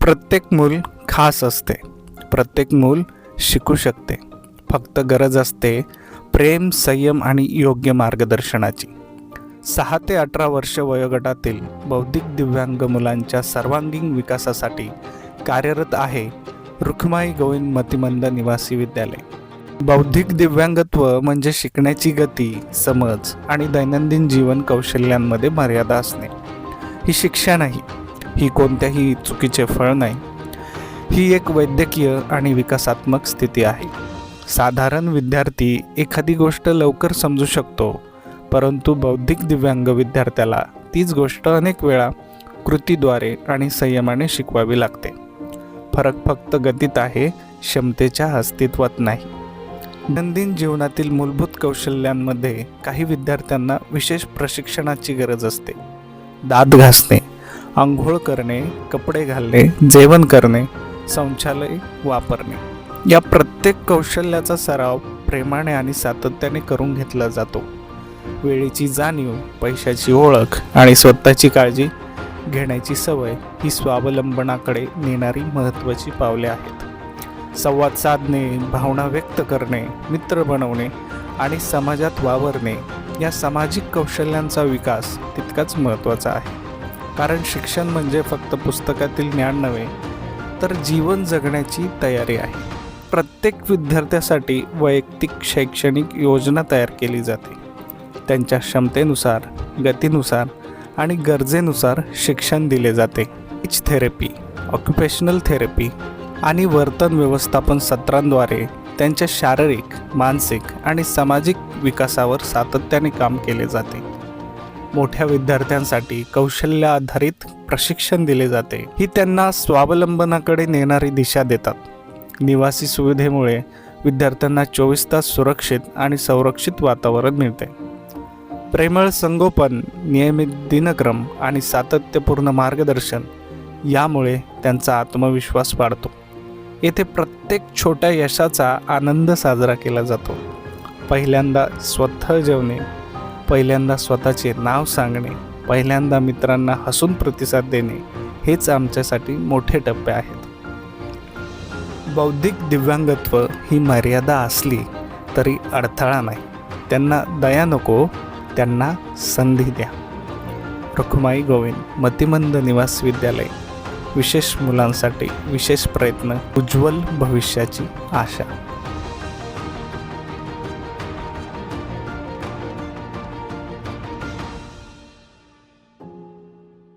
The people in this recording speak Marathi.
प्रत्येक मूल खास असते. प्रत्येक मूल शिकू शकते. फक्त गरज असते प्रेम, संयम आणि योग्य मार्गदर्शनाची. 6 ते 18 वर्ष वयोगटातील बौद्धिक दिव्यांग मुलांच्या सर्वांगीण विकासासाठी कार्यरत आहे रुखमाई गोविंद मतिमंद निवासी विद्यालय. बौद्धिक दिव्यांगत्व म्हणजे शिकण्याची गती, समज आणि दैनंदिन जीवन कौशल्यांमध्ये मर्यादा असणे. ही शिक्षा नाही, ही कोणत्याही चुकीचे फळ नाही. ही एक वैद्यकीय आणि विकासात्मक स्थिती आहे. साधारण विद्यार्थी एखादी गोष्ट लवकर समजू शकतो, परंतु बौद्धिक दिव्यांग विद्यार्थ्याला तीच गोष्ट अनेक वेळा कृतीद्वारे आणि संयमाने शिकवावी लागते. फरक फक्त गतीत आहे, क्षमतेच्या अस्तित्वात नाही. दैनंदिन जीवनातील मूलभूत कौशल्यांमध्ये काही विद्यार्थ्यांना विशेष प्रशिक्षणाची गरज असते. दात घासणे, आंघोळ करणे, कपडे घालणे, जेवण करणे, शौचालय वापरणे, या प्रत्येक कौशल्याचा सराव प्रेमाने आणि सातत्याने करून घेतला जातो. वेळेची जाणीव, पैशाची ओळख आणि स्वतःची काळजी घेण्याची सवय ही स्वावलंबनाकडे नेणारी महत्त्वाची पावले आहेत. संवाद साधणे, भावना व्यक्त करणे, मित्र बनवणे आणि समाजात वावरणे या सामाजिक कौशल्यांचा विकास तितकाच महत्त्वाचा आहे. कारण शिक्षण म्हणजे फक्त पुस्तकातील ज्ञान नव्हे, तर जीवन जगण्याची तयारी आहे. प्रत्येक विद्यार्थ्यासाठी वैयक्तिक शैक्षणिक योजना तयार केली जाते. त्यांच्या क्षमतेनुसार, गतीनुसार आणि गरजेनुसार शिक्षण दिले जाते. स्पीच थेरपी, ऑक्युपेशनल थेरपी आणि वर्तन व्यवस्थापन सत्रांद्वारे त्यांच्या शारीरिक, मानसिक आणि सामाजिक विकासावर सातत्याने काम केले जाते. मोठ्या विद्यार्थ्यांसाठी कौशल्य आधारित प्रशिक्षण दिले जाते. ही त्यांना स्वावलंबनाकडे नेणारी दिशा देतात. निवासी सुविधेमुळे विद्यार्थ्यांना 24 तास सुरक्षित आणि संरक्षित वातावरण मिळते. प्रेमळ संगोपन, नियमित दिनक्रम आणि सातत्यपूर्ण मार्गदर्शन यामुळे त्यांचा आत्मविश्वास वाढतो. येथे प्रत्येक छोट्या यशाचा आनंद साजरा केला जातो. पहिल्यांदा स्वतः जेवणे, पहिल्यांदा स्वतःचे नाव सांगणे, पहिल्यांदा मित्रांना हसून प्रतिसाद देणे हेच आमच्यासाठी मोठे टप्पे आहेत. बौद्धिक दिव्यांगत्व ही मर्यादा असली तरी अडथळा नाही. त्यांना दया नको, त्यांना संधी द्या. रुखमाई गोविंद मतिमंद निवास विद्यालय. विशेष मुलांसाठी विशेष प्रयत्न, उज्ज्वल भविष्याची आशा.